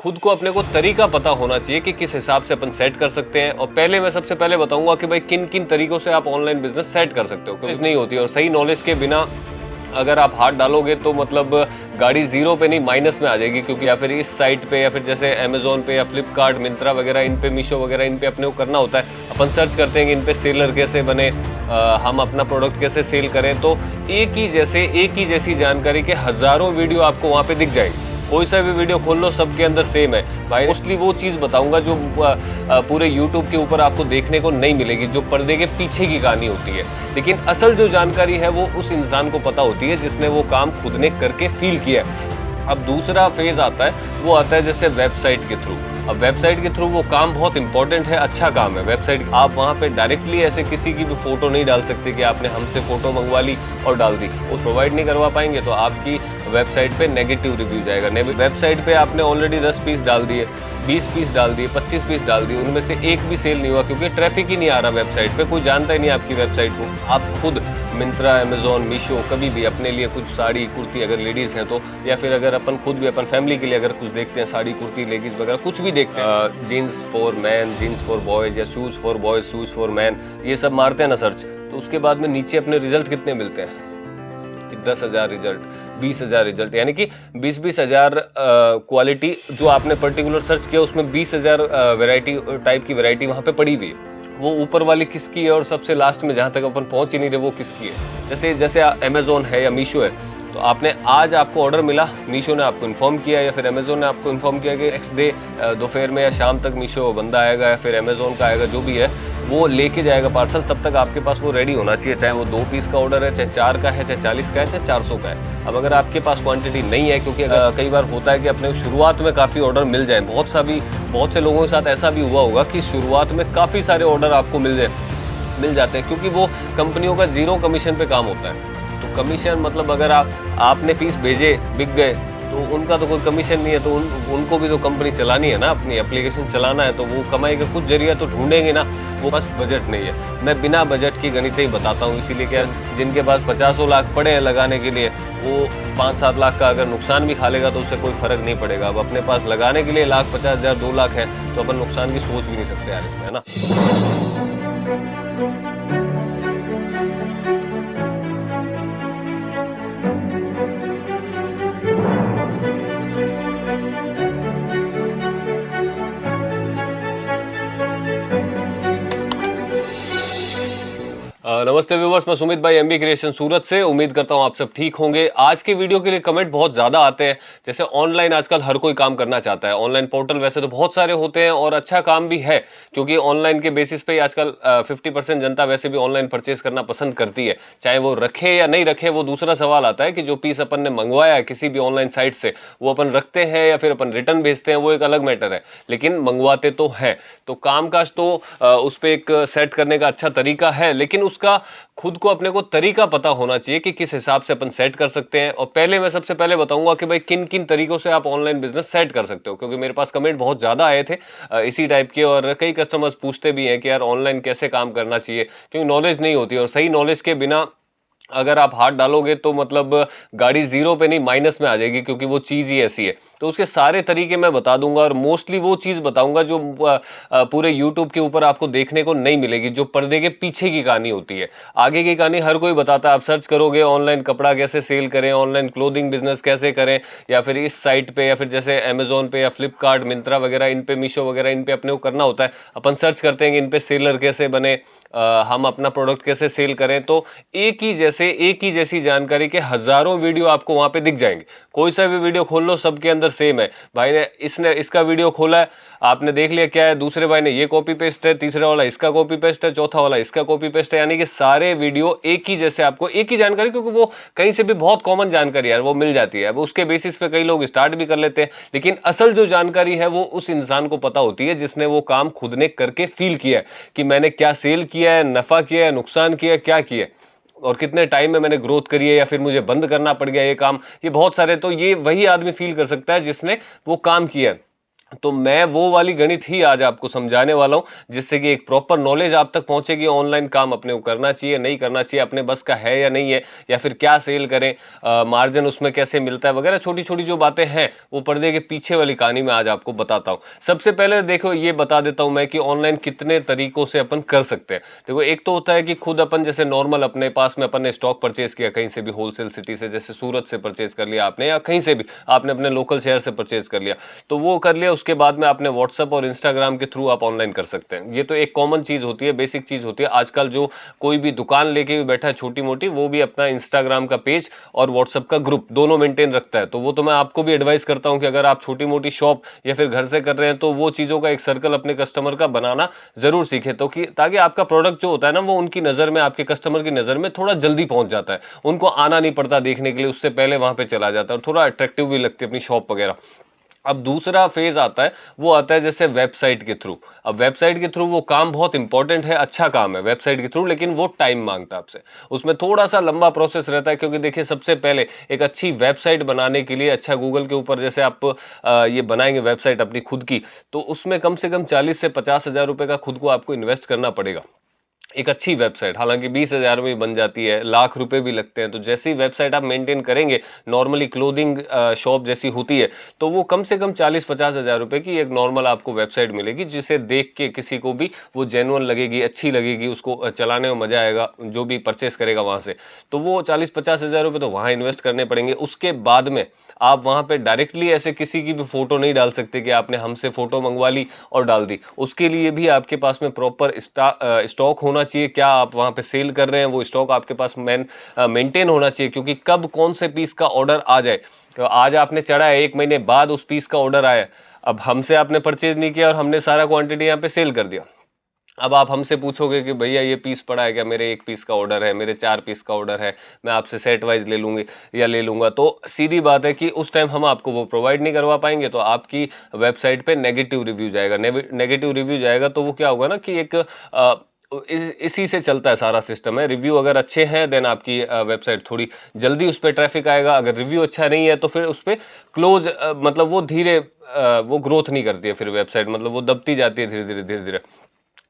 खुद को अपने को तरीका पता होना चाहिए कि किस हिसाब से अपन सेट कर सकते हैं। और पहले मैं सबसे पहले बताऊंगा कि भाई किन किन तरीकों से आप ऑनलाइन बिजनेस सेट कर सकते हो। नॉलेज नहीं होती और सही नॉलेज के बिना अगर आप हाथ डालोगे तो मतलब गाड़ी जीरो पे नहीं माइनस में आ जाएगी। क्योंकि या फिर इस साइट पे या फिर जैसे अमेजोन पे या फ्लिपकार्ट, मिंत्रा वगैरह, इन पे, मीशो वगैरह, इन पे अपने को करना होता है। अपन सर्च करते हैं कि इन पे सेलर कैसे बने, हम अपना प्रोडक्ट कैसे सेल करें। तो एक ही जैसी जानकारी के हजारों वीडियो आपको वहाँ पे दिख जाएंगे। कोई सा भी वीडियो खोल लो, सबके अंदर सेम है भाई। मोस्टली वो चीज़ बताऊंगा जो पूरे यूट्यूब के ऊपर आपको देखने को नहीं मिलेगी, जो पर्दे के पीछे की कहानी होती है। लेकिन असल जो जानकारी है वो उस इंसान को पता होती है जिसने वो काम खुद ने करके फील किया है। अब दूसरा फेज आता है, वो आता है जैसे वेबसाइट के थ्रू। अब वेबसाइट के थ्रू वो काम बहुत इंपॉर्टेंट है, अच्छा काम है वेबसाइट। आप वहाँ पे डायरेक्टली ऐसे किसी की भी फोटो नहीं डाल सकते कि आपने हमसे फोटो मंगवा ली और डाल दी। वो प्रोवाइड नहीं करवा पाएंगे तो आपकी वेबसाइट पे नेगेटिव रिव्यू जाएगा। वेबसाइट पे आपने ऑलरेडी 10 पीस डाल दिए, 20 पीस डाल दिए, 25 पीस डाल दिए, उनमें से एक भी सेल नहीं हुआ क्योंकि ट्रैफिक ही नहीं आ रहा वेबसाइट पे, कोई जानता ही नहीं आपकी वेबसाइट को। आप खुद मिंत्रा, अमेजोन, मीशो कभी भी अपने लिए कुछ साड़ी कुर्ती अगर लेडीज़ हैं तो, या फिर अगर अपन खुद भी अपन फैमिली के लिए अगर कुछ देखते हैं, साड़ी कुर्ती लेडीज़ वगैरह कुछ भी देखते हैं, jeans for man, jeans for boys या shoes for boys, shoes for man, ये सब मारते हैं ना सर्च, तो उसके बाद में नीचे अपने रिजल्ट कितने मिलते हैं कि 10,000 रिजल्ट, 20,000 रिजल्ट, यानी कि 20-20 हज़ार क्वालिटी जो आपने पर्टिकुलर सर्च किया उसमें 20,000 वैरायटी टाइप की वैरायटी वहाँ पे पड़ी हुई है। वो ऊपर वाली किसकी है और सबसे लास्ट में जहाँ तक अपन पहुँच ही नहीं रहे वो किसकी है। जैसे अमेजोन है या मीशो है, तो आपने आज आपको ऑर्डर मिला, मीशो ने आपको इन्फॉर्म किया या फिर अमेजोन ने आपको इन्फॉर्म किया कि नेक्स्ट डे दोपहर में या शाम तक मीशो बंदा आएगा या फिर अमेजोन का आएगा, जो भी है वो लेके जाएगा पार्सल। तब तक आपके पास वो रेडी होना चाहिए, चाहे वो 2 पीस का ऑर्डर है, चाहे 4 का है, चाहे 40 का है, चाहे 400 का है। अब अगर आपके पास क्वांटिटी नहीं है, क्योंकि कई बार होता है कि अपने शुरुआत में काफ़ी ऑर्डर मिल जाए, बहुत से लोगों के साथ ऐसा भी हुआ होगा कि शुरुआत में काफ़ी सारे ऑर्डर आपको मिल जाते हैं, क्योंकि वो कंपनियों का 0 कमीशन पे काम होता है। तो कमीशन मतलब अगर आपने पीस भेजे, बिक गए, तो उनका तो कोई कमीशन नहीं है, तो उनको भी तो कंपनी चलानी है ना, अपनी एप्लीकेशन चलाना है, तो वो कमाई का कुछ जरिया तो ढूंढेंगे ना। वो बस बजट नहीं है। मैं बिना बजट की गणित ही बताता हूँ, इसीलिए क्या जिनके पास 50 लाख पड़े हैं लगाने के लिए, वो 5-7 लाख का अगर नुकसान भी खा लेगा तो उससे कोई फर्क नहीं पड़ेगा। अब अपने पास लगाने के लिए 1,50,000 2 लाख है तो अपन नुकसान की सोच भी नहीं सकते यार इसमें, है ना। नमस्ते व्यूवर्स, मैं सुमित भाई, एमबी क्रिएशन सूरत से। उम्मीद करता हूं आप सब ठीक होंगे। आज के वीडियो के लिए कमेंट बहुत ज़्यादा आते हैं। जैसे ऑनलाइन आजकल हर कोई काम करना चाहता है। ऑनलाइन पोर्टल वैसे तो बहुत सारे होते हैं और अच्छा काम भी है, क्योंकि ऑनलाइन के बेसिस पे आजकल 50% जनता वैसे भी ऑनलाइन परचेज करना पसंद करती है। चाहे वो रखे या नहीं रखे, वो दूसरा सवाल आता है कि जो पीस अपन ने मंगवाया है किसी भी ऑनलाइन साइट से, वो अपन रखते हैं या फिर अपन रिटर्न भेजते हैं, वो एक अलग मैटर है, लेकिन मंगवाते तो हैं। तो कामकाज तो उस पर एक सेट करने का अच्छा तरीका है, लेकिन उसका खुद को अपने को तरीका पता होना चाहिए कि किस हिसाब से अपन सेट कर सकते हैं। और पहले मैं सबसे पहले बताऊंगा कि भाई किन किन तरीकों से आप ऑनलाइन बिजनेस सेट कर सकते हो, क्योंकि मेरे पास कमेंट बहुत ज़्यादा आए थे इसी टाइप के, और कई कस्टमर्स पूछते भी हैं कि यार ऑनलाइन कैसे काम करना चाहिए, क्योंकि नॉलेज नहीं होती और सही नॉलेज के बिना अगर आप हाथ डालोगे तो मतलब गाड़ी जीरो पे नहीं माइनस में आ जाएगी, क्योंकि वो चीज़ ही ऐसी है। तो उसके सारे तरीके मैं बता दूंगा और मोस्टली वो चीज़ बताऊंगा जो पूरे यूट्यूब के ऊपर आपको देखने को नहीं मिलेगी, जो पर्दे के पीछे की कहानी होती है। आगे की कहानी हर कोई बताता है, आप सर्च करोगे ऑनलाइन कपड़ा कैसे सेल करें, ऑनलाइन क्लोथिंग बिजनेस कैसे करें, या फिर इस साइट पे या फिर जैसे अमेजोन पे या फ्लिपकार्ट, मिंत्रा वगैरह, इन पे, मीशो वगैरह, इन पे अपने को करना होता है। अपन सर्च करते हैं कि इन पे सेलर कैसे बने, हम अपना प्रोडक्ट कैसे सेल करें। तो एक ही जैसी जानकारी के हजारों वीडियो आपको वहां पे दिख जाएंगे। कोई सा भी वीडियो खोल लो, सबके अंदर सेम है। भाई ने इसका वीडियो खोला है, आपने देख लिया क्या है, दूसरे भाई ने ये कॉपी पेस्ट है, तीसरा वाला इसका कॉपी पेस्ट है, चौथा वाला इसका कॉपी पेस्ट है, यानी कि सारे वीडियो एक ही जैसे, आपको एक ही जानकारी, क्योंकि वो कहीं से भी बहुत कॉमन जानकारी है वो मिल जाती है। अब उसके बेसिस पे कई लोग स्टार्ट भी कर लेते हैं, लेकिन असल जो जानकारी है वो उस इंसान को पता होती है जिसने वो काम खुद ने करके फील किया है कि मैंने क्या सेल किया है, नफा किया है, नुकसान किया है, क्या किया है, और कितने टाइम में मैंने ग्रोथ करी है, या फिर मुझे बंद करना पड़ गया ये काम। ये बहुत सारे, तो ये वही आदमी फील कर सकता है जिसने वो काम किया है। तो मैं वो वाली गणित ही आज आपको समझाने वाला हूँ, जिससे कि एक प्रॉपर नॉलेज आप तक पहुंचेगी। ऑनलाइन काम अपने को करना चाहिए, नहीं करना चाहिए, अपने बस का है या नहीं है, या फिर क्या सेल करें, मार्जिन उसमें कैसे मिलता है वगैरह, छोटी छोटी जो बातें हैं वो पर्दे के पीछे वाली कहानी में आज आपको बताता हूँ। सबसे पहले देखो ये बता देता हूँ मैं कि ऑनलाइन कितने तरीकों से अपन कर सकते हैं। देखो एक तो होता है कि खुद अपन जैसे नॉर्मल अपने पास में अपन ने स्टॉक परचेज किया कहीं से भी, होलसेल सिटी से, जैसे सूरत से परचेज कर लिया आपने, या कहीं से भी आपने अपने लोकल शहर से परचेज कर लिया, तो वो कर लिया। उसके बाद में आपने व्हाट्सएप और इंस्टाग्राम के थ्रू आप ऑनलाइन कर सकते हैं। ये तो एक कॉमन चीज होती है, बेसिक चीज होती है। आजकल जो कोई भी दुकान लेके भी बैठा है छोटी मोटी, वो भी अपना इंस्टाग्राम का पेज और व्हाट्सएप का ग्रुप दोनों मेंटेन रखता है। तो वो तो मैं आपको भी एडवाइस करता हूं कि अगर आप छोटी मोटी शॉप या फिर घर से कर रहे हैं तो वो चीजों का एक सर्कल अपने कस्टमर का बनाना जरूर सीखे, तो कि ताकि आपका प्रोडक्ट जो होता है ना वो उनकी नजर में, आपके कस्टमर की नजर में थोड़ा जल्दी पहुंच जाता है, उनको आना नहीं पड़ता देखने के लिए, उससे पहले वहां पे चला जाता है और थोड़ा अट्रैक्टिव भी लगती है अपनी शॉप वगैरह। अब दूसरा फेज आता है, वो आता है जैसे वेबसाइट के थ्रू। अब वेबसाइट के थ्रू वो काम बहुत इंपॉर्टेंट है, अच्छा काम है वेबसाइट के थ्रू, लेकिन वो टाइम मांगता है आपसे। उसमें थोड़ा सा लंबा प्रोसेस रहता है, क्योंकि देखिए सबसे पहले एक अच्छी वेबसाइट बनाने के लिए, अच्छा गूगल के ऊपर जैसे आप ये बनाएंगे वेबसाइट अपनी खुद की, तो उसमें कम से कम 40 से 50 हज़ार रुपए का खुद को आपको इन्वेस्ट करना पड़ेगा। एक अच्छी वेबसाइट हालांकि 20 हज़ार में ही बन जाती है, लाख रुपए भी लगते हैं। तो जैसी वेबसाइट आप मेंटेन करेंगे, नॉर्मली क्लोथिंग शॉप जैसी होती है, तो वो कम से कम 40 50 हज़ार रुपए की एक नॉर्मल आपको वेबसाइट मिलेगी, जिसे देख के किसी को भी वो जेन्युइन लगेगी, अच्छी लगेगी, उसको चलाने में मजा आएगा, जो भी परचेस करेगा वहां से। तो वो 40 50 हज़ार रुपए तो वहां इन्वेस्ट करने पड़ेंगे। उसके बाद में आप वहां पे डायरेक्टली ऐसे किसी की भी फोटो नहीं डाल सकते कि आपने हमसे फोटो मंगवा ली और डाल दी। उसके लिए भी आपके पास में प्रॉपर स्टॉक होना चाहिए। क्या आप वहां पे सेल कर रहे हैं वो स्टॉक आपके पास मेंटेन होना चाहिए, क्योंकि कब कौन से पीस का ऑर्डर आ जाए। तो आज आपने चढ़ा है, 1 महीने बाद उस पीस का ऑर्डर आया, अब हमसे आपने परचेज नहीं किया और हमने सारा क्वांटिटी यहाँ पे सेल कर दिया। अब आप हमसे पूछोगे कि भैया ये पीस पड़ा है क्या, मेरे 1 पीस का ऑर्डर है, मेरे 4 पीस का ऑर्डर है, मैं आपसे सेट वाइज ले लूंगी या ले लूंगा। तो सीधी बात है कि उस टाइम हम आपको वो प्रोवाइड नहीं करवा पाएंगे, तो आपकी वेबसाइट पे नेगेटिव रिव्यू जाएगा। नेगेटिव रिव्यू जाएगा तो वो क्या होगा ना कि एक इसी से चलता है सारा सिस्टम है। रिव्यू अगर अच्छे हैं देन आपकी वेबसाइट थोड़ी जल्दी उस पर ट्रैफिक आएगा। अगर रिव्यू अच्छा नहीं है तो फिर उस पर क्लोज, मतलब वो धीरे वो ग्रोथ नहीं करती है फिर वेबसाइट, मतलब वो दबती जाती है धीरे धीरे धीरे धीरे।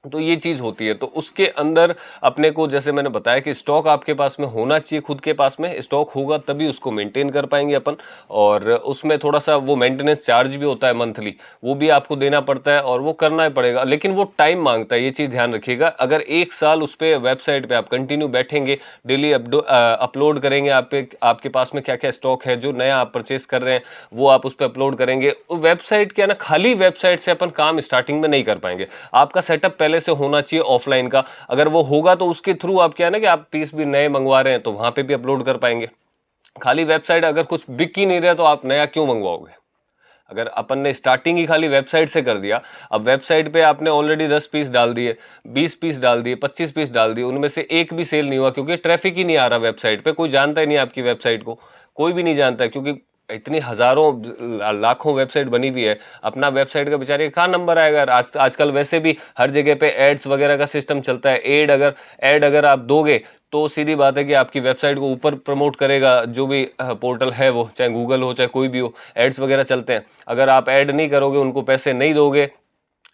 तो ये चीज होती है। तो उसके अंदर अपने को जैसे मैंने बताया कि स्टॉक आपके पास में होना चाहिए, खुद के पास में स्टॉक होगा तभी उसको मेंटेन कर पाएंगे अपन। और उसमें थोड़ा सा वो मेंटेनेंस चार्ज भी होता है मंथली, वो भी आपको देना पड़ता है और वो करना ही पड़ेगा, लेकिन वो टाइम मांगता है, ये चीज ध्यान रखिएगा। अगर 1 साल उस पर वेबसाइट पे आप कंटिन्यू बैठेंगे, डेली अपलोड करेंगे, आपके पास में क्या क्या स्टॉक है, जो नया आप परचेस कर रहे हैं वो आप उस पर अपलोड करेंगे। वेबसाइट क्या ना, खाली वेबसाइट से अपन काम स्टार्टिंग में नहीं कर पाएंगे। आपका सेटअप पहले से होना चाहिए ऑफलाइन का। अगर वो होगा तो उसके थ्रू आप क्या है ना कि आप पीस भी नए मंगवा रहे हैं तो वहां पे भी अपलोड कर पाएंगे। खाली वेबसाइट अगर कुछ बिक ही नहीं रहा तो आप नया क्यों मंगवाओगे। अगर अपन ने स्टार्टिंग ही खाली वेबसाइट से कर दिया, अब वेबसाइट पे आपने ऑलरेडी 10 पीस डाल दिए, 20 पीस डाल दिए, 25 पीस डाल दिए, उनमें से एक भी सेल नहीं हुआ क्योंकि ट्रैफिक ही नहीं आ रहा वेबसाइट पे, कोई जानता ही नहीं आपकी वेबसाइट को, कोई भी नहीं जानता है, क्योंकि इतनी हजारों लाखों वेबसाइट बनी हुई है। अपना वेबसाइट का बेचारे कहाँ नंबर आएगा। आजकल वैसे भी हर जगह पे एड्स वगैरह का सिस्टम चलता है। एड अगर आप दोगे तो सीधी बात है कि आपकी वेबसाइट को ऊपर प्रमोट करेगा जो भी पोर्टल है, वो चाहे गूगल हो चाहे कोई भी हो, एड्स वगैरह चलते हैं। अगर आप ऐड नहीं करोगे, उनको पैसे नहीं दोगे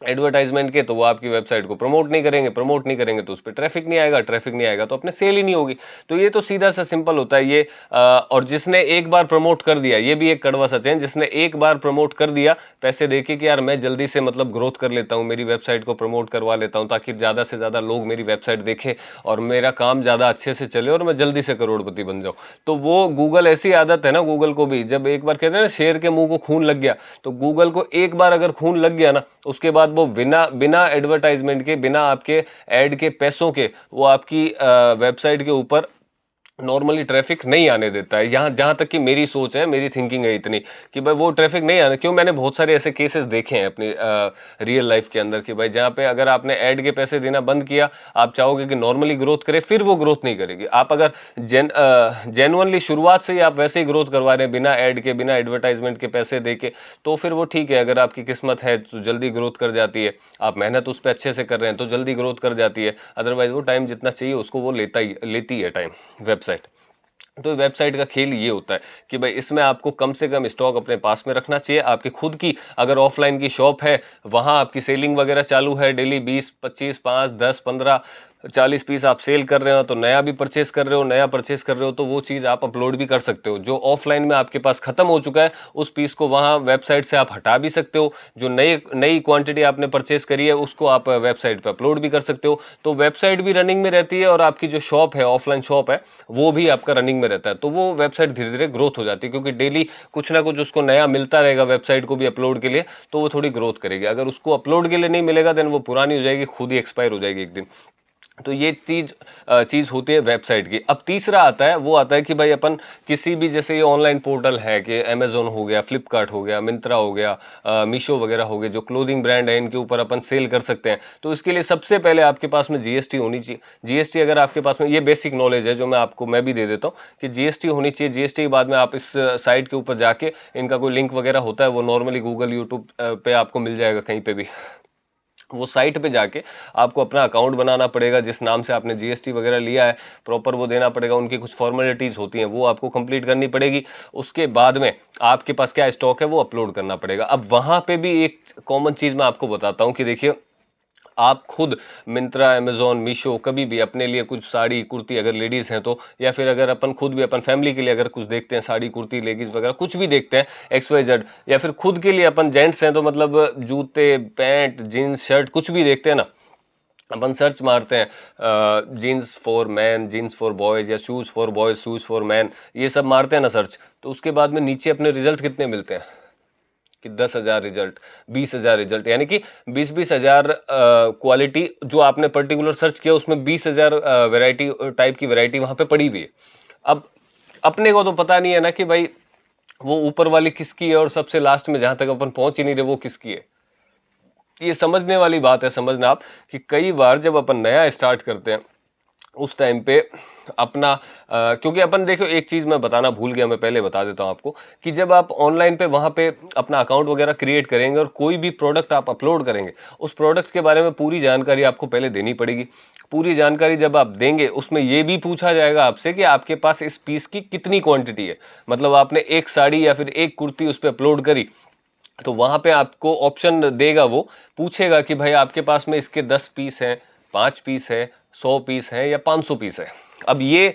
एडवर्टाइजमेंट के, तो वो आपकी वेबसाइट को प्रमोट नहीं करेंगे तो उस पर ट्रैफिक नहीं आएगा, ट्रैफिक नहीं आएगा तो अपने सेल ही नहीं होगी। तो ये तो सीधा सा सिंपल होता है ये। और जिसने एक बार प्रमोट कर दिया, ये भी एक कड़वा सच है, जिसने एक बार प्रमोट कर दिया पैसे देके कि यार मैं जल्दी से मतलब ग्रोथ कर लेता हूँ, मेरी वेबसाइट को प्रमोट करवा लेता हूँ ताकि ज़्यादा से ज़्यादा लोग मेरी वेबसाइट देखें और मेरा काम ज़्यादा अच्छे से चले और मैं जल्दी से करोड़पति बन जाऊँ। तो वो गूगल ऐसी आदत है ना, गूगल को भी जब एक बार कहते हैं ना शेर के मुंह को खून लग गया, तो गूगल को एक बार अगर खून लग गया ना, उसके बाद वो बिना बिना एडवर्टाइजमेंट के, बिना आपके ऐड के पैसों के, वो आपकी वेबसाइट के ऊपर नॉर्मली ट्रैफिक नहीं आने देता है। यहाँ जहाँ तक कि मेरी सोच है, मेरी थिंकिंग है इतनी कि भाई वो ट्रैफिक नहीं आने, क्यों, मैंने बहुत सारे ऐसे केसेस देखे हैं अपनी रियल लाइफ के अंदर कि भाई जहाँ पे अगर आपने ऐड के पैसे देना बंद किया, आप चाहोगे कि नॉर्मली ग्रोथ करे, फिर वो ग्रोथ नहीं करेगी। आप अगर जेनुअनली शुरुआत से ही आप वैसे ही ग्रोथ करवा रहे हैं बिना ऐड के, बिना एडवर्टाइजमेंट के पैसे दे के, तो फिर वो ठीक है। अगर आपकी किस्मत है तो जल्दी ग्रोथ कर जाती है, आप मेहनत उस पर अच्छे से कर रहे हैं तो जल्दी ग्रोथ कर जाती है। अदरवाइज वो टाइम जितना चाहिए उसको वो लेती है टाइम वेबसाइट। तो वेबसाइट का खेल ये होता है कि भाई इसमें आपको कम से कम स्टॉक अपने पास में रखना चाहिए। आपकी खुद की अगर ऑफलाइन की शॉप है, वहाँ आपकी सेलिंग वगैरह चालू है, डेली 20, 25, 5, 10, 15, 40 पीस आप सेल कर रहे हो, तो नया भी परचेस कर रहे हो, नया परचेस कर रहे हो, तो वो चीज़ आप अपलोड भी कर सकते हो। जो ऑफलाइन में आपके पास खत्म हो चुका है, उस पीस को वहाँ वेबसाइट से आप हटा भी सकते हो। जो नई नई क्वांटिटी आपने परचेस करी है, उसको आप वेबसाइट पर अपलोड भी कर सकते हो। तो वेबसाइट भी रनिंग में रहती है और आपकी जो शॉप है, ऑफलाइन शॉप है, वो भी आपका रनिंग में रहता है। तो वो वेबसाइट धीरे धीरे ग्रोथ हो जाती है, क्योंकि डेली कुछ ना कुछ उसको नया मिलता रहेगा वेबसाइट को भी अपलोड के लिए, तो वो थोड़ी ग्रोथ करेगी। अगर उसको अपलोड के लिए नहीं मिलेगा, देन वो पुरानी हो जाएगी, खुद ही एक्सपायर हो जाएगी एक दिन। तो ये चीज़ होती है वेबसाइट की। अब तीसरा आता है, वो आता है कि भाई अपन किसी भी, जैसे ये ऑनलाइन पोर्टल है कि अमेजोन हो गया, फ्लिपकार्ट हो गया, मिंत्रा हो गया, मीशो वगैरह हो गए, जो क्लोथिंग ब्रांड है, इनके ऊपर अपन सेल कर सकते हैं। तो इसके लिए सबसे पहले आपके पास में जीएसटी होनी चाहिए। जीएसटी अगर आपके पास में, ये बेसिक नॉलेज है जो मैं भी दे देता हूँ कि जीएसटी होनी चाहिए। जीएसटी के बाद में आप इस साइट के ऊपर जाके, इनका कोई लिंक वगैरह होता है, वो नॉर्मली गूगल, यूट्यूब पे आपको मिल जाएगा कहीं पे भी। वो साइट पे जाके आपको अपना अकाउंट बनाना पड़ेगा, जिस नाम से आपने जीएसटी वगैरह लिया है प्रॉपर वो देना पड़ेगा। उनकी कुछ फॉर्मेलिटीज़ होती हैं, वो आपको कंप्लीट करनी पड़ेगी। उसके बाद में आपके पास क्या स्टॉक है वो अपलोड करना पड़ेगा। अब वहाँ पे भी एक कॉमन चीज़ मैं आपको बताता हूँ कि देखिए, आप खुद मिंत्रा, अमेजोन, मीशो, कभी भी अपने लिए कुछ साड़ी कुर्ती, अगर लेडीज़ हैं तो, या फिर अगर अपन खुद भी अपन फैमिली के लिए अगर कुछ देखते हैं, साड़ी कुर्ती लेगीज वगैरह कुछ भी देखते हैं, XYZ, या फिर खुद के लिए अपन जेंट्स हैं तो मतलब जूते, पैंट, जीन्स, शर्ट कुछ भी देखते हैं ना, अपन सर्च मारते हैं jeans for man, jeans for boys, या shoes for boys, shoes for man, ये सब मारते हैं ना सर्च, तो उसके बाद में नीचे अपने रिजल्ट कितने मिलते हैं कि 10,000 रिजल्ट, 20,000 रिजल्ट, यानी कि 20-20,000 क्वालिटी जो आपने पर्टिकुलर सर्च किया, उसमें 20,000 वैरायटी, टाइप की वैरायटी वहाँ पे पड़ी हुई है। अब अपने को तो पता नहीं है ना कि भाई वो ऊपर वाली किसकी है और सबसे लास्ट में जहाँ तक अपन पहुंच ही नहीं रहे वो किसकी है। ये समझने वाली बात है, समझना आप कि कई बार जब अपन नया स्टार्ट करते हैं उस टाइम पे अपना क्योंकि अपन देखो, एक चीज़ मैं बताना भूल गया, मैं पहले बता देता हूँ आपको कि जब आप ऑनलाइन पे वहाँ पे अपना अकाउंट वगैरह क्रिएट करेंगे और कोई भी प्रोडक्ट आप अपलोड करेंगे, उस प्रोडक्ट के बारे में पूरी जानकारी आपको पहले देनी पड़ेगी। पूरी जानकारी जब आप देंगे, उसमें ये भी पूछा जाएगा आपसे कि आपके पास इस पीस की कितनी क्वांटिटी है। मतलब आपने एक साड़ी या फिर एक कुर्ती उस पर अपलोड करी, तो वहाँ पे आपको ऑप्शन देगा, वो पूछेगा कि भाई आपके पास में इसके 10 पीस हैं, 5 पीस है, 100 पीस है या 500 पीस है। अब ये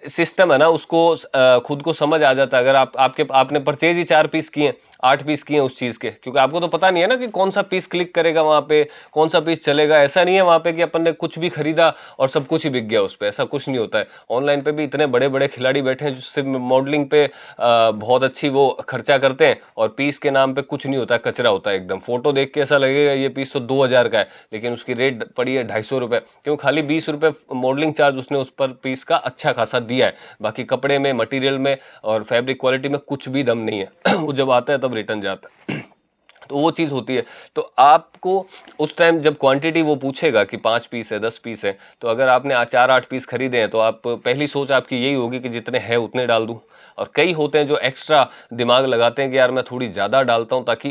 सिस्टम है ना, उसको खुद को समझ आ जाता है। अगर आपने परचेज ही 4 पीस किए, 8 पीस किए उस चीज़ के, क्योंकि आपको तो पता नहीं है ना कि कौन सा पीस क्लिक करेगा वहाँ पे, कौन सा पीस चलेगा। ऐसा नहीं है वहाँ पे कि अपन ने कुछ भी खरीदा और सब कुछ ही बिक गया उस पर, ऐसा कुछ नहीं होता है। ऑनलाइन पे भी इतने बड़े बड़े खिलाड़ी बैठे हैं जो सिर्फ मॉडलिंग पे बहुत अच्छी वो खर्चा करते हैं, और पीस के नाम पे कुछ नहीं होता है, कचरा होता है एकदम। फोटो देख के ऐसा लगेगा ये पीस तो 2,000 का है, लेकिन उसकी रेट पड़ी है 250 रुपये, क्यों? खाली 20 रुपये मॉडलिंग चार्ज उसने उस पर पीस का अच्छा खासा दिया है। बाकी कपड़े में, मटेरियल में और फैब्रिक क्वालिटी में कुछ भी दम नहीं है। वो जब आता है तब रिटर्न जाता है। तो वो चीज़ होती है। तो आपको उस टाइम जब क्वांटिटी वो पूछेगा कि 5 पीस है, 10 पीस है, तो अगर आपने 4-8 पीस खरीदे हैं, तो आप पहली सोच आपकी यही होगी कि जितने हैं उतने डाल दूं। और कई होते हैं जो एक्स्ट्रा दिमाग लगाते हैं कि यार मैं थोड़ी ज़्यादा डालता हूं, ताकि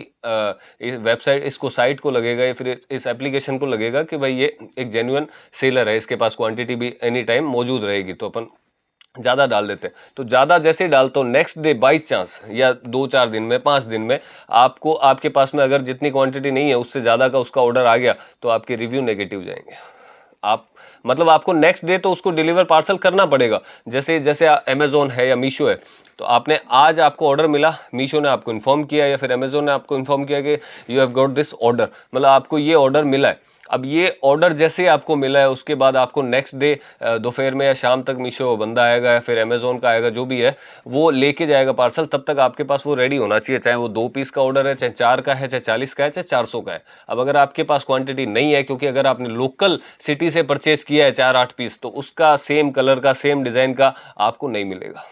इस वेबसाइट, इसको साइट को लगेगा या फिर इस एप्लीकेशन को लगेगा कि भाई ये एक जेन्युइन सेलर है, इसके पास क्वांटिटी भी एनी टाइम मौजूद रहेगी, तो अपन ज़्यादा डाल देते हैं। तो ज़्यादा जैसे डालते हो, नेक्स्ट डे बाई चांस या 2-4 दिन में, 5 दिन में आपको, आपके पास में अगर जितनी क्वांटिटी नहीं है उससे ज़्यादा का उसका ऑर्डर आ गया, तो आपके रिव्यू नेगेटिव जाएंगे। आप मतलब आपको नेक्स्ट डे तो उसको डिलीवर पार्सल करना पड़ेगा। जैसे जैसे अमेजोन है या मीशो है, तो आपने आज आपको ऑर्डर मिला, मीशो ने आपको इन्फॉर्म किया या फिर अमेजोन ने आपको इन्फॉर्म किया कि you have got this order, मतलब आपको ये ऑर्डर मिला है। अब ये ऑर्डर जैसे ही आपको मिला है, उसके बाद आपको नेक्स्ट डे दोपहर में या शाम तक मीशो बंदा आएगा या फिर अमेजोन का आएगा, जो भी है वो लेके जाएगा पार्सल। तब तक आपके पास वो रेडी होना चाहिए, चाहे वो 2 पीस का ऑर्डर है, चाहे 4 का है, चाहे 40 का है, चाहे 400 का है। अब अगर आपके पास क्वांटिटी नहीं है, क्योंकि अगर आपने लोकल सिटी से परचेज किया है 4-8 पीस, तो उसका सेम कलर का, सेम डिज़ाइन का आपको नहीं मिलेगा।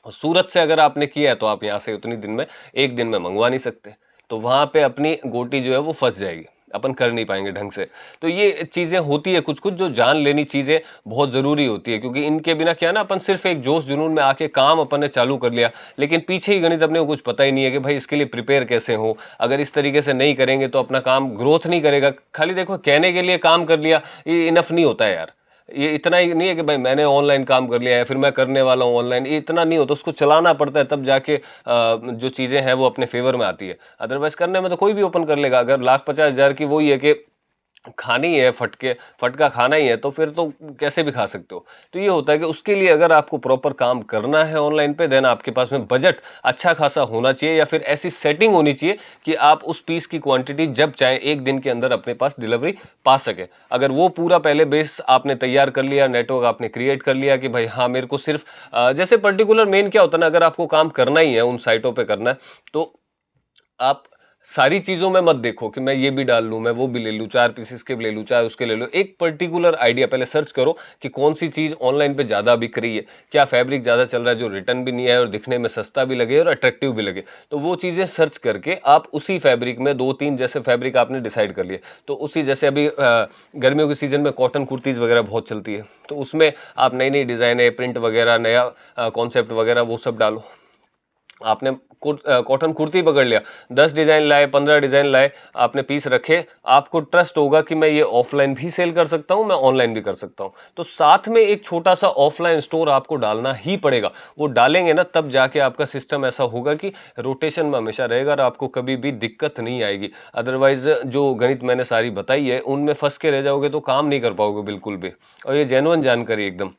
और सूरत से अगर आपने किया है, तो आप यहाँ से उतनी दिन में, एक दिन में मंगवा नहीं सकते, तो वहाँ पे अपनी गोटी जो है वो फंस जाएगी, अपन कर नहीं पाएंगे ढंग से। तो ये चीज़ें होती है कुछ कुछ जो जान लेनी चीज़ें बहुत ज़रूरी होती है, क्योंकि इनके बिना क्या ना, अपन सिर्फ एक जोश जुनून में आके काम अपन ने चालू कर लिया, लेकिन पीछे ही गणित अपने को कुछ पता ही नहीं है कि भाई इसके लिए प्रिपेयर कैसे हो। अगर इस तरीके से नहीं करेंगे तो अपना काम ग्रोथ नहीं करेगा। खाली देखो, कहने के लिए काम कर लिया, ये इनफ नहीं होता है यार। ये इतना ही नहीं है कि भाई मैंने ऑनलाइन काम कर लिया है फिर मैं करने वाला हूँ ऑनलाइन, ये इतना नहीं होता, उसको चलाना पड़ता है तब जाके जो चीज़ें हैं वो अपने फेवर में आती है। अदरवाइज करने में तो कोई भी ओपन कर लेगा। अगर 1,50,000 की वही है कि खानी है, फटका खाना ही है, तो फिर तो कैसे भी खा सकते हो। तो ये होता है कि उसके लिए अगर आपको प्रॉपर काम करना है ऑनलाइन पे, देन आपके पास में बजट अच्छा खासा होना चाहिए, या फिर ऐसी सेटिंग होनी चाहिए कि आप उस पीस की क्वांटिटी जब चाहे एक दिन के अंदर अपने पास डिलीवरी पा सके। अगर वो पूरा पहले बेस आपने तैयार कर लिया, नेटवर्क आपने क्रिएट कर लिया कि भाई हाँ मेरे को सिर्फ जैसे पर्टिकुलर मेन क्या होता है ना, अगर आपको काम करना ही है उन साइटों पे करना है, तो आप सारी चीज़ों में मत देखो कि मैं ये भी डाल लूँ, मैं वो भी ले लूँ, 4 पीस इसके भी ले लूँ, चाहे उसके ले लूँ। एक पर्टिकुलर आइडिया पहले सर्च करो कि कौन सी चीज़ ऑनलाइन पे ज़्यादा बिक रही है, क्या फैब्रिक ज़्यादा चल रहा है जो रिटर्न भी नहीं आए और दिखने में सस्ता भी लगे और अट्रैक्टिव भी लगे। तो वो चीज़ें सर्च करके आप उसी फैब्रिक में 2-3 जैसे फैब्रिक आपने डिसाइड कर लिए, तो उसी जैसे अभी गर्मियों के सीज़न में कॉटन कुर्तीज़ वगैरह बहुत चलती है, तो उसमें आप नई-नई डिज़ाइनें, प्रिंट वगैरह, नया कॉन्सेप्ट वगैरह वो सब डालो। आपने कॉटन कुर्ती पकड़ लिया, 10 डिजाइन लाए, 15 डिजाइन लाए, आपने पीस रखे, आपको ट्रस्ट होगा कि मैं ये ऑफलाइन भी सेल कर सकता हूं, मैं ऑनलाइन भी कर सकता हूं, तो साथ में एक छोटा सा ऑफलाइन स्टोर आपको डालना ही पड़ेगा। वो डालेंगे ना तब जाके आपका सिस्टम ऐसा होगा कि रोटेशन में हमेशा रहेगा और आपको कभी भी दिक्कत नहीं आएगी। अदरवाइज जो गणित मैंने सारी बताई है उनमें फंस के रह जाओगे तो काम नहीं कर पाओगे बिल्कुल भी। और ये जेन्युइन जानकारी एकदम।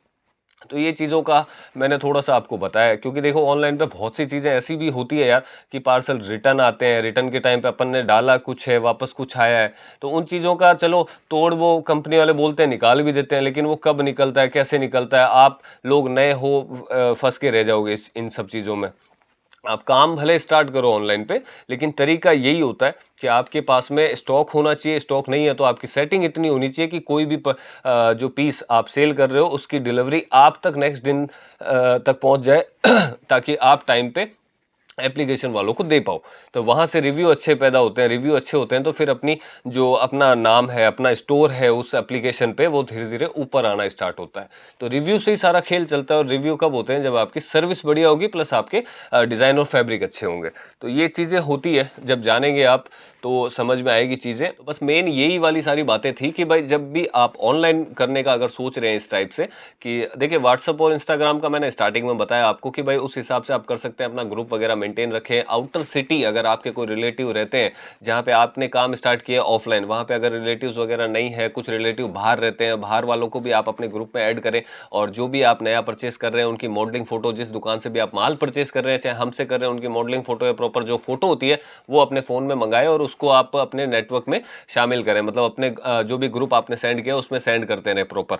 तो ये चीज़ों का मैंने थोड़ा-सा आपको बताया, क्योंकि देखो ऑनलाइन पे बहुत सी चीज़ें ऐसी भी होती है यार कि पार्सल रिटर्न आते हैं, रिटर्न के टाइम पे अपन ने डाला कुछ है, वापस कुछ आया है। तो उन चीज़ों का चलो तोड़ वो कंपनी वाले बोलते हैं निकाल भी देते हैं, लेकिन वो कब निकलता है, कैसे निकलता है, आप लोग नए हो फँस के रह जाओगे इस इन सब चीज़ों में। आप काम भले स्टार्ट करो ऑनलाइन पे, लेकिन तरीका यही होता है कि आपके पास में स्टॉक होना चाहिए। स्टॉक नहीं है तो आपकी सेटिंग इतनी होनी चाहिए कि कोई भी जो पीस आप सेल कर रहे हो उसकी डिलीवरी आप तक नेक्स्ट दिन तक पहुंच जाए ताकि आप टाइम पे एप्लीकेशन वालों को दे पाओ। तो वहाँ से रिव्यू अच्छे पैदा होते हैं, रिव्यू अच्छे होते हैं तो फिर अपनी जो अपना नाम है, अपना स्टोर है उस एप्लीकेशन पे, वो धीरे-धीरे ऊपर आना स्टार्ट होता है। तो रिव्यू से ही सारा खेल चलता है, और रिव्यू कब होते हैं? जब आपकी सर्विस बढ़िया होगी प्लस आपके डिज़ाइन और फैब्रिक अच्छे होंगे। तो ये चीज़ें होती है, जब जानेंगे आप तो समझ में आएगी चीज़ें। तो बस मेन यही वाली सारी बातें थी कि भाई जब भी आप ऑनलाइन करने का अगर सोच रहे हैं इस टाइप से, कि देखिए व्हाट्सएप और इंस्टाग्राम का मैंने स्टार्टिंग में बताया आपको कि भाई उस हिसाब से आप कर सकते हैं, अपना ग्रुप वगैरह मेंटेन रखें। आउटर सिटी अगर आपके कोई रिलेटिव रहते हैं जहाँ पे आपने काम स्टार्ट किया ऑफलाइन, वहाँ पे अगर रिलेटिव्स वगैरह नहीं है, कुछ रिलेटिव बाहर रहते हैं, बाहर वालों को भी आप अपने ग्रुप में ऐड करें, और जो भी आप नया परचेस कर रहे हैं उनकी मॉडलिंग फोटो, जिस दुकान से भी आप माल परचेस कर रहे हैं चाहे हमसे कर रहे हैं, उनकी मॉडलिंग फोटो या प्रॉपर जो फोटो होती है वो अपने फ़ोन में मंगाए और उसको आप अपने नेटवर्क में शामिल करें। मतलब अपने जो भी ग्रुप आपने सेंड किया उसमें सेंड करते रहें प्रॉपर।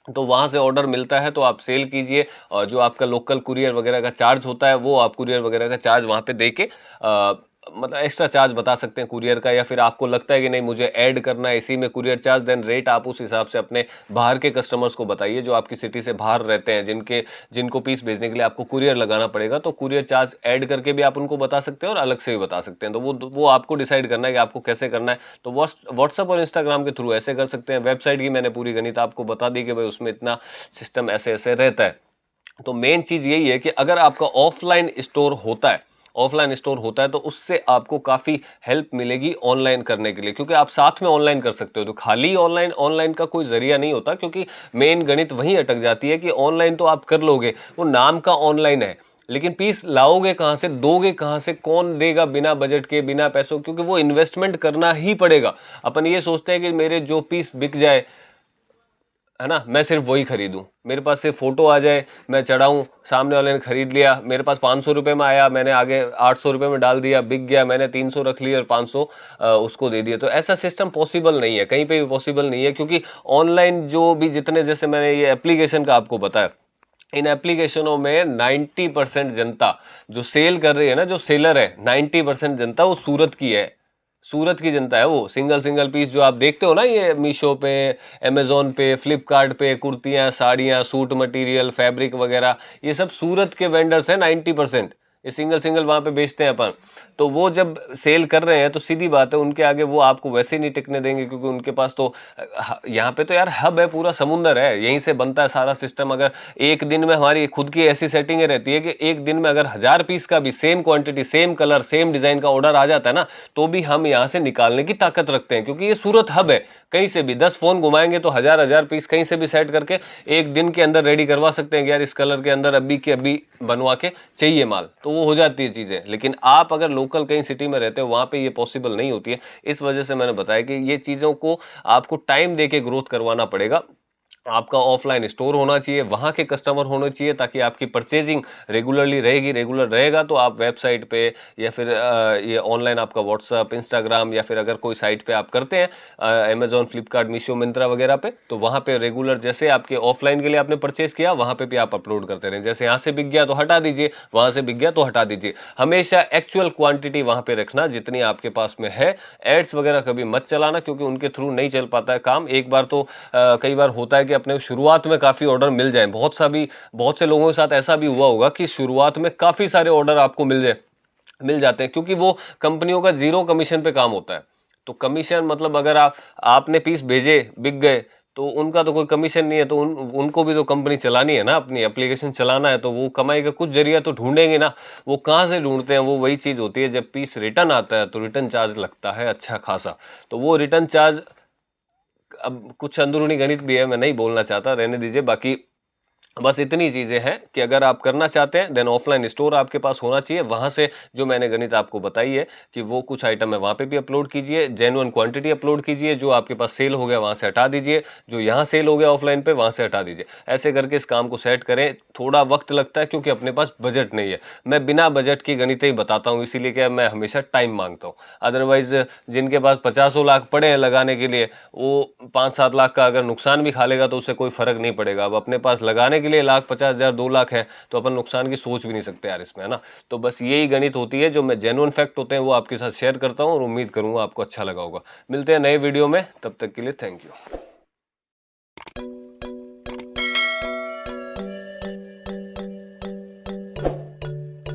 तो वहाँ से ऑर्डर मिलता है तो आप सेल कीजिए, और जो आपका लोकल कुरियर वगैरह का चार्ज होता है वो आप कुरियर वगैरह का चार्ज वहाँ पे दे के मतलब एक्स्ट्रा चार्ज बता सकते हैं कुरियर का, या फिर आपको लगता है कि नहीं मुझे ऐड करना है इसी में कुरियर चार्ज, देन रेट आप उस हिसाब से अपने बाहर के कस्टमर्स को बताइए जो आपकी सिटी से बाहर रहते हैं, जिनको पीस भेजने के लिए आपको कुरियर लगाना पड़ेगा, तो कुरियर चार्ज ऐड करके भी आप उनको बता सकते हैं और अलग से भी बता सकते हैं। तो वो आपको डिसाइड करना है कि आपको कैसे करना है। तो व्हाट्सअप और इंस्टाग्राम के थ्रू ऐसे कर सकते हैं। वेबसाइट की मैंने पूरी गणित आपको बता दी कि भाई उसमें इतना सिस्टम ऐसे ऐसे रहता है। तो मेन चीज़ यही है कि अगर आपका ऑफलाइन स्टोर होता है तो उससे आपको काफ़ी हेल्प मिलेगी ऑनलाइन करने के लिए, क्योंकि आप साथ में ऑनलाइन कर सकते हो। तो खाली ऑनलाइन ऑनलाइन का कोई ज़रिया नहीं होता, क्योंकि मेन गणित वहीं अटक जाती है कि ऑनलाइन तो आप कर लोगे, वो नाम का ऑनलाइन है, लेकिन पीस लाओगे कहाँ से, दोगे कहाँ से, कौन देगा बिना बजट के, बिना पैसों, क्योंकि वो इन्वेस्टमेंट करना ही पड़ेगा। अपन ये सोचते हैं कि मेरे जो पीस बिक जाए, है ना, मैं सिर्फ वही खरीदूं, मेरे पास सिर्फ फोटो आ जाए, मैं चढ़ाऊं, सामने वाले ने खरीद लिया, मेरे पास 500 रुपये में आया, मैंने आगे 800 रुपये में डाल दिया, बिक गया, मैंने 300 रख लिया और 500 उसको दे दिया। तो ऐसा सिस्टम पॉसिबल नहीं है, कहीं पे भी पॉसिबल नहीं है, क्योंकि ऑनलाइन जो भी जितने, जैसे मैंने ये एप्लीकेशन का आपको बताया, इन एप्लीकेशनों में 90% जनता जो सेल कर रही है ना, जो सेलर है, 90% जनता वो सूरत की है। सूरत की जनता है वो। सिंगल सिंगल पीस जो आप देखते हो ना, ये मीशो पे, अमेजोन पे, फ्लिपकार्ट पे, कुर्तियाँ, साड़ियाँ, सूट मटेरियल, फैब्रिक वगैरह, ये सब सूरत के वेंडर्स हैं 90%। ये सिंगल सिंगल वहाँ पे बेचते हैं अपन। तो वो जब सेल कर रहे हैं तो सीधी बात है उनके आगे वो आपको वैसे ही नहीं टिकने देंगे, क्योंकि उनके पास तो यहाँ पे तो यार हब है, पूरा समुंदर है, यहीं से बनता है सारा सिस्टम। अगर एक दिन में हमारी खुद की ऐसी सेटिंगें रहती है कि एक दिन में अगर 1000 पीस का भी same quantity, same colour, same design का ऑर्डर आ जाता है ना, तो भी हम यहाँ से निकालने की ताकत रखते हैं, क्योंकि ये सूरत हब है। कहीं से भी 10 फोन घुमाएंगे तो 1000 पीस कहीं से भी सेट करके एक दिन के अंदर रेडी करवा सकते हैं कि यार इस कलर के अंदर अभी के अभी बनवा के चाहिए माल, तो वो हो जाती है चीजें। लेकिन आप अगर लोकल कहीं सिटी में रहते हो वहां पे ये पॉसिबल नहीं होती है। इस वजह से मैंने बताया कि ये चीजों को आपको टाइम देके ग्रोथ करवाना पड़ेगा। आपका ऑफलाइन स्टोर होना चाहिए, वहां के कस्टमर होने चाहिए, ताकि आपकी परचेजिंग रेगुलरली रहेगी। रेगुलर रहेगा तो आप वेबसाइट पे या फिर ये ऑनलाइन आपका व्हाट्सअप, इंस्टाग्राम, या फिर अगर कोई साइट पे आप करते हैं अमेजोन, फ्लिपकार्ट, मीशो, मिंत्रा वगैरह पे, तो वहां पे रेगुलर जैसे आपके ऑफलाइन के लिए आपने परचेज किया वहां पे भी आप अपलोड करते रहें। जैसे यहाँ से बिक गया तो हटा दीजिए, वहां से बिक गया तो हटा दीजिए। हमेशा एक्चुअल क्वांटिटी वहां पे रखना जितनी आपके पास में है। एड्स वगैरह कभी मत चलाना, क्योंकि उनके थ्रू नहीं चल पाता है काम। एक बार तो कई बार होता है कि अपने शुरुआत में काफ़ी ऑर्डर मिल जाए, बहुत से लोगों के साथ ऐसा भी हुआ होगा कि शुरुआत में काफ़ी सारे ऑर्डर आपको मिल जाते हैं, क्योंकि वो कंपनियों का जीरो कमीशन पे काम होता है। तो कमीशन मतलब अगर आपने पीस भेजे, बिक गए, तो उनका तो कोई कमीशन नहीं है, तो उनको भी तो कंपनी चलानी है ना, अपनी एप्लीकेशन चलाना है, तो वो कमाई का कुछ जरिया तो ढूंढेंगे ना। वो कहाँ से ढूंढते हैं? वो वही चीज़ होती है, जब पीस रिटर्न आता है तो रिटर्न चार्ज लगता है अच्छा खासा। तो वो रिटर्न चार्ज, अब कुछ अंदरूनी गणित भी है, मैं नहीं बोलना चाहता, रहने दीजिए। बाकी बस इतनी चीजें हैं कि अगर आप करना चाहते हैं देन ऑफलाइन स्टोर आपके पास होना चाहिए। वहां से जो मैंने गणित आपको बताई है कि वो कुछ आइटम है वहां पे भी अपलोड कीजिए, जेन्युइन क्वांटिटी अपलोड कीजिए, जो आपके पास सेल हो गया वहां से हटा दीजिए, जो यहाँ सेल हो गया ऑफलाइन पे वहां से हटा दीजिए। ऐसे करके इस काम को सेट करें। थोड़ा वक्त लगता है क्योंकि अपने पास बजट नहीं है। मैं बिना बजट की गणित ही बताता हूँ, इसीलिए क्या मैं हमेशा टाइम मांगता हूँ। अदरवाइज जिनके पास 50 लाख पड़े हैं लगाने के लिए, वो 5-7 लाख का अगर नुकसान भी खा लेगा तो उससे कोई फर्क नहीं पड़ेगा। अब अपने पास लगाने के लिए 1,50,000 2 लाख है, तो अपन नुकसान की सोच भी नहीं सकते यार इसमें, है ना। तो बस यही गणित होती है, जो मैं जेन्युइन फैक्ट होते हैं वो आपके साथ शेयर करता हूँ, और उम्मीद करूंगा आपको अच्छा लगा होगा। मिलते हैं नए वीडियो में, तब तक के लिए थैंक यू।